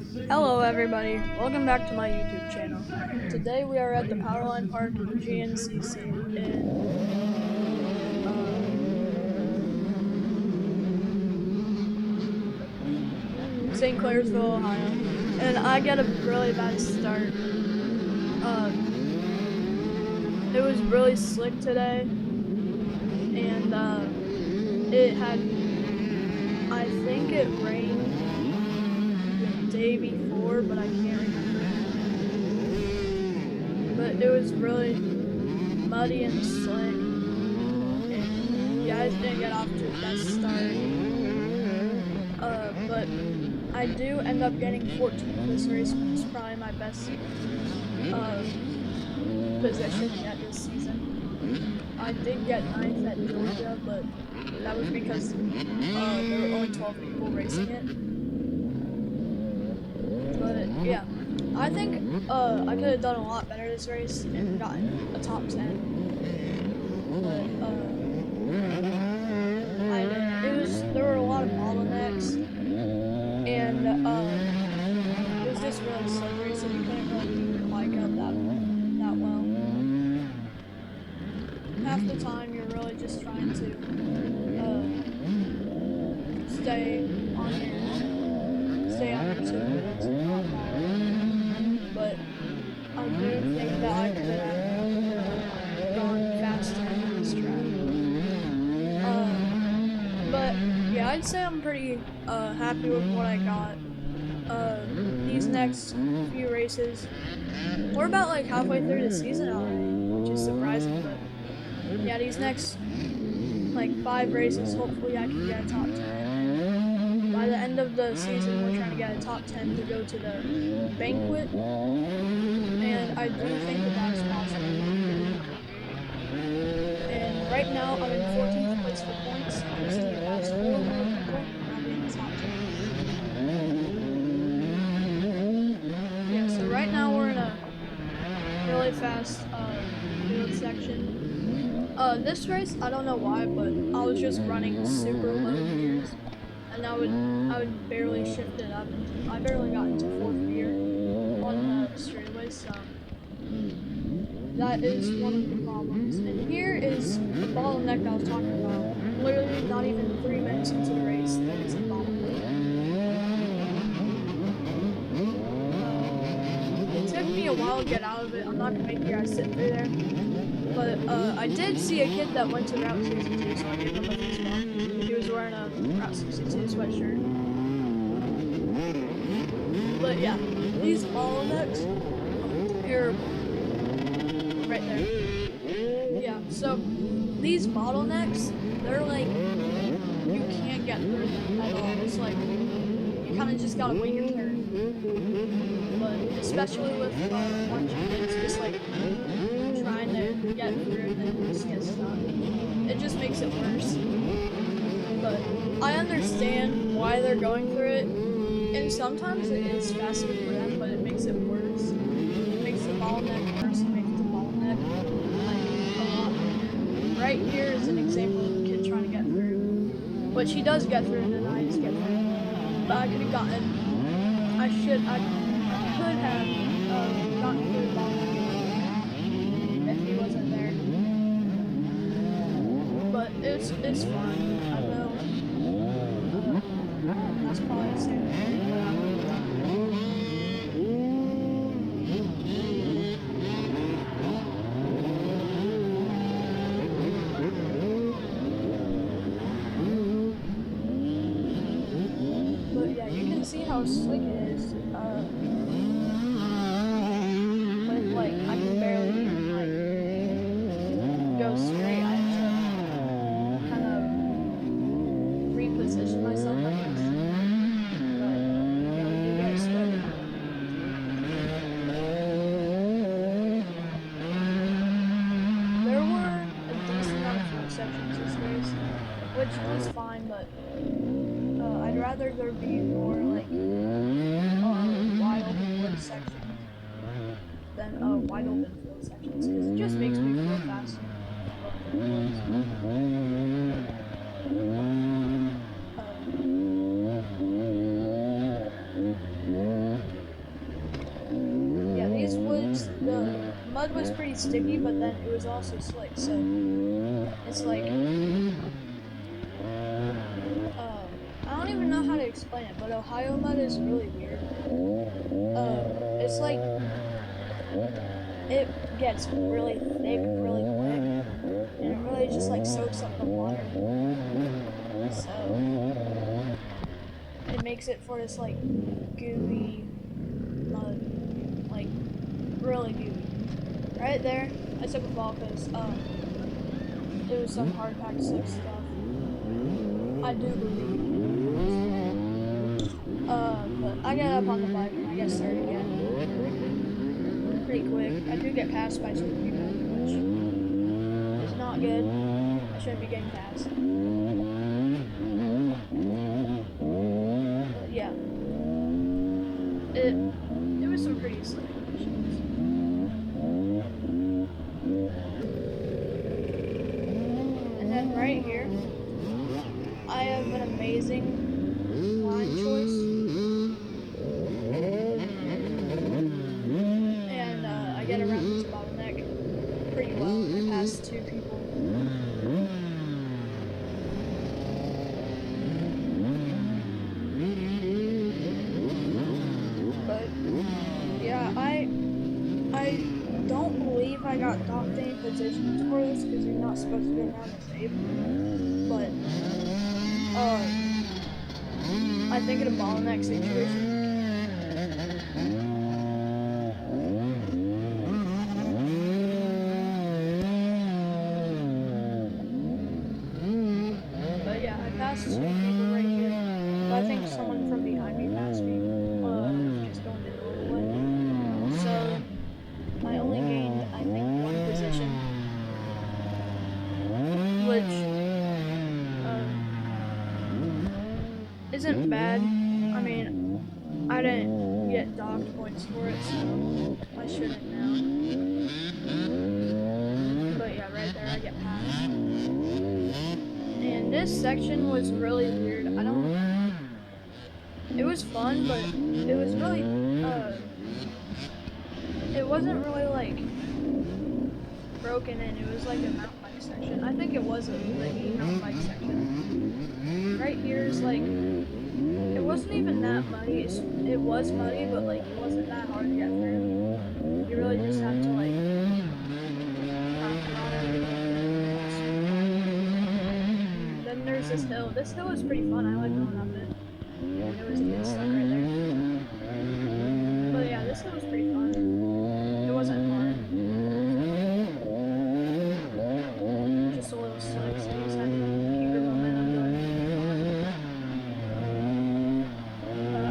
Hello everybody, welcome back to my YouTube channel. Today we are at the Powerline Park in GNCC in St. Clairsville, Ohio. And I got a really bad start. It was really slick today, and it had, I think it rained the day before, but I can't remember. But it was really muddy and slick, and yeah, I didn't get off to the best start. But I do end up getting 14th this race, which is probably my best position yet this season. I did get 9th at Georgia, but that was because there were only 12 people racing it. But yeah, I think I could have done a lot better this race and gotten a top 10. But I didn't. There were a lot of bottlenecks, and it was just really slippery, so you couldn't really keep your bike up that well. Half the time you're really just trying to stay on your 2 minutes and not fall. But I do think that I could have gone faster on this track. But yeah, I'd say I'm pretty happy with what I got. These next few races, we're about like halfway through the season already, which is surprising, but yeah, these next like 5 races, hopefully I can get a top 10. By the end of the season, we're trying to get a top 10 to go to the banquet, and I do think that that's possible. And right now, I'm in 14th place for points. I just need to pass 4 more people, and I'll be in the top 10. Yeah, so right now we're in a really fast field section. This race, I don't know why, but I was just running super low gears, and I would barely shift it up. I barely got into 4th gear on the straightaways, so that is one of the problems. And here is the bottleneck I was talking about. Literally not even 3 minutes into the race, there is a bottleneck. It took me a while to get out of it. I'm not gonna make you guys sit through there. But I did see a kid that went to Route 62, so I gave him a fist bump. He was wearing a Route 62 sweatshirt. But yeah, these bottlenecks are terrible. Right there. Yeah, so these bottlenecks, they're like, you can't get through them at all. It's like, you kind of just gotta wait your turn. But especially with a bunch of kids just like trying to get through and then just get stuck, it just makes it worse. But I understand why they're going through it, and sometimes it is faster for them, but it makes it worse. It makes the bottleneck worse. It makes the bottleneck like a lot bigger. Right here is an example of a kid trying to get through, which he does get through, and then I just get through. But I could have gotten. I could have gotten through the bottleneck if he wasn't there. But it's fine. I know. That's probably the same thing that I would have done. But yeah, you can see how slick it is. But like, I can barely even like go straight. I have to kind of reposition myself, I guess. But yeah, we do get started. There were a decent amount of field sections this race, which was fine, but I'd rather there be more like wide open field sections than wide open field sections, because it just makes me feel faster. mud was pretty sticky, but then it was also slick, so it's like, I don't even know how to explain it, but Ohio mud is really weird. It's like, it gets really thick really quick, and it really just like soaks up the water, so it makes it for this like gooey mud, like really gooey. Right there, I took a ball because it was some hard packed slick stuff. I do believe. But I got up on the bike and I got started again. Pretty quick. I do get passed by 2 people, which is not good. I shouldn't be getting passed. But yeah. It was some pretty slick conditions. And then right here, I have an amazing line choice. And I get around this bottleneck pretty well. I pass 2 people. But yeah, I don't believe I got docked any positions for this because you're not supposed to go around the tape. But I think in a bottleneck situation, but yeah, I passed 2 people right here. But I think someone from behind me passed me, just going the normal way. So I only gained, I think, 1 position, which isn't bad. I mean, I didn't get docked points for it, so I shouldn't now. But yeah, right there I get passed. And this section was really weird. It was fun, but it was really, it wasn't really like broken in. It was like a mountain bike section. I think it was a mountain bike section. Right here is like, it wasn't even that muddy. It was muddy, but like it wasn't that hard to get through. You really just have to like run everything. Then there's this hill. This hill is pretty fun. I like going up it. And there was a good stuck right there. But yeah, this hill was pretty fun. It wasn't hard. Just a little slick, so you just had to keep your momentum going.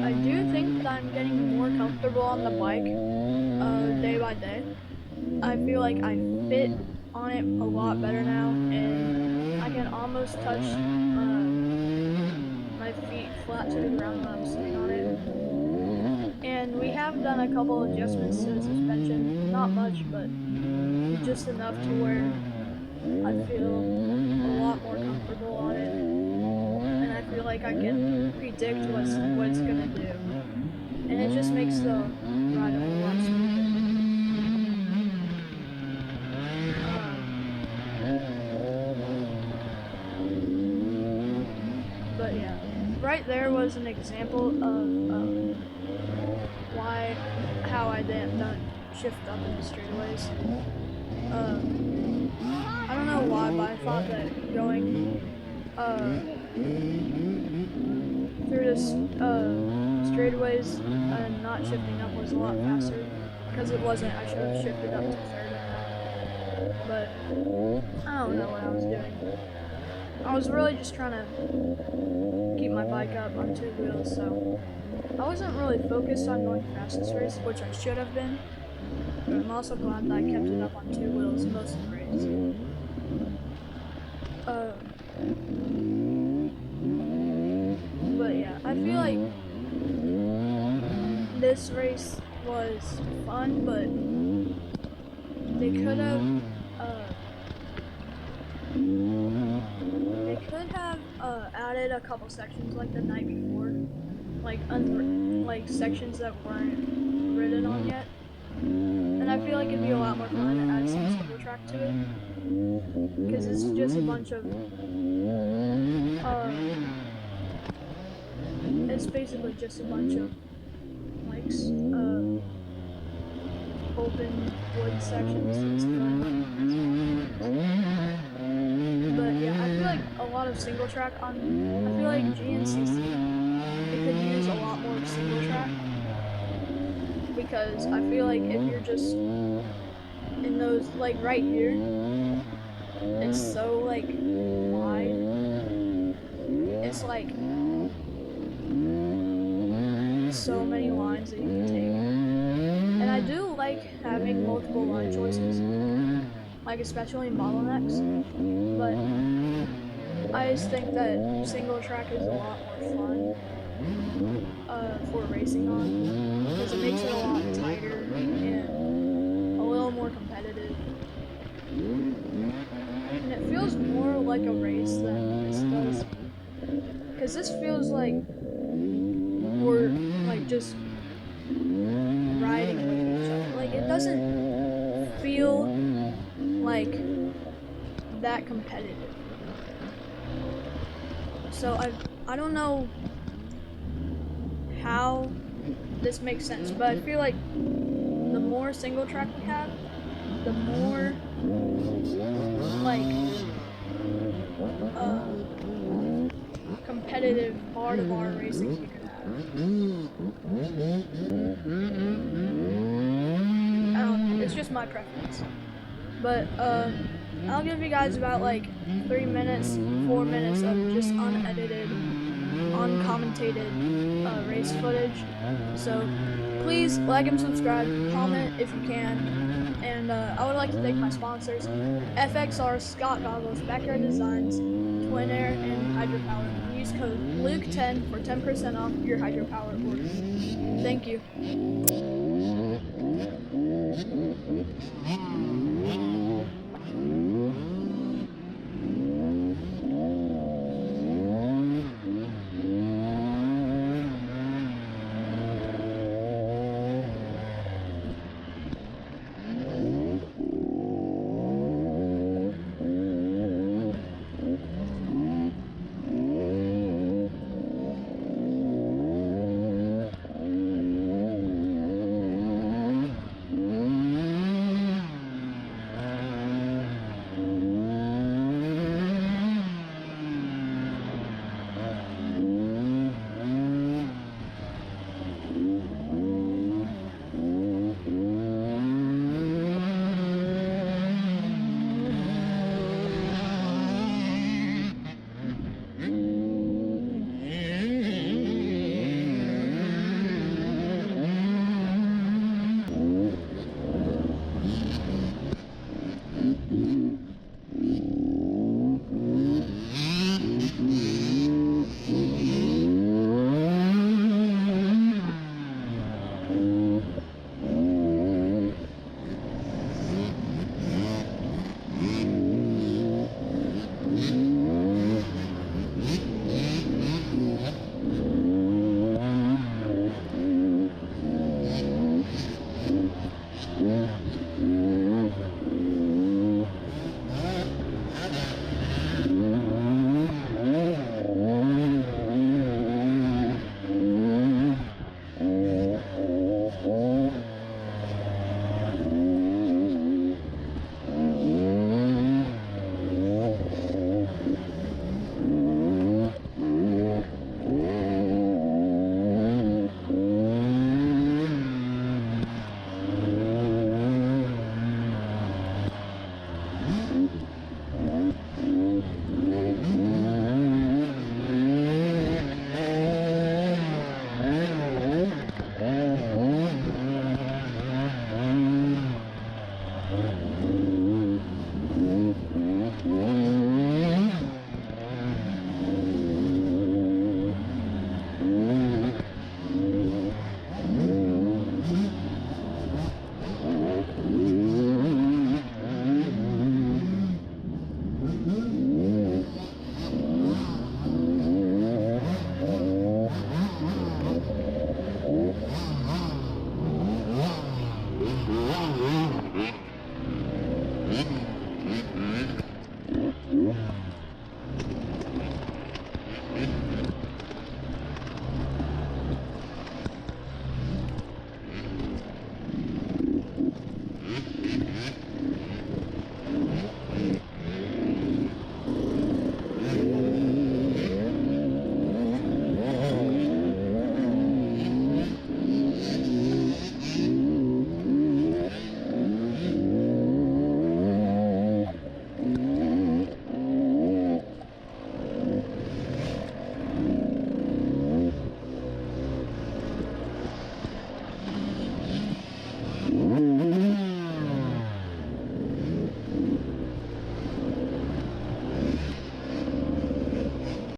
I do think that I'm getting more comfortable on the bike day by day. I feel like I fit on it a lot better now, and I can almost touch my feet flat to the ground when I'm sitting on it. And we have done a couple adjustments to the suspension, not much, but just enough to where I feel a lot more comfortable on it, and I feel like I can predict what it's gonna do, and it just makes the ride a lot smoother. But yeah, right there was an example of how I didn't shift up in the straightaways. I don't know why, but I thought that going through this straightaways and not shifting up was a lot faster, because it wasn't. I should have shifted up to 3rd on that. But I don't know what I was doing. I was really just trying to keep my bike up on 2 wheels, so I wasn't really focused on going fast this race, which I should have been. But I'm also glad that I kept it up on 2 wheels most of the race. But yeah, I feel like this race was fun, but they could have added a couple sections like the night before, like sections that weren't ridden on yet. And and I feel like it'd be a lot more fun to add some single track to it, because it's just a bunch of, it's basically just a bunch of, like, open wood sections. It's fun. But yeah, I feel like a lot of single track I feel like GNCC, it could use a lot more single track, because I feel like if you're just in those, like right here, it's so like wide, it's like so many lines that you can take, and I do like having multiple line choices, like especially in bottlenecks, but I just think that single track is a lot more fun for racing on, because it makes it a lot tighter and a little more competitive, and it feels more like a race than this does, because this feels like we're like just riding with each other. Like, it doesn't feel like that competitive. So I don't know how this makes sense, but I feel like the more single track we have, the more like competitive part of our racing we could have. It's just my preference, but I'll give you guys about like 3 minutes, 4 minutes of just unedited, uncommentated race footage. So please like and subscribe, comment if you can, and I would like to thank my sponsors: FXR, Scott Goggles, Backyard Designs, Twin Air, and Hydropower. Use code Luke10 for 10% off your Hydropower order. Thank you.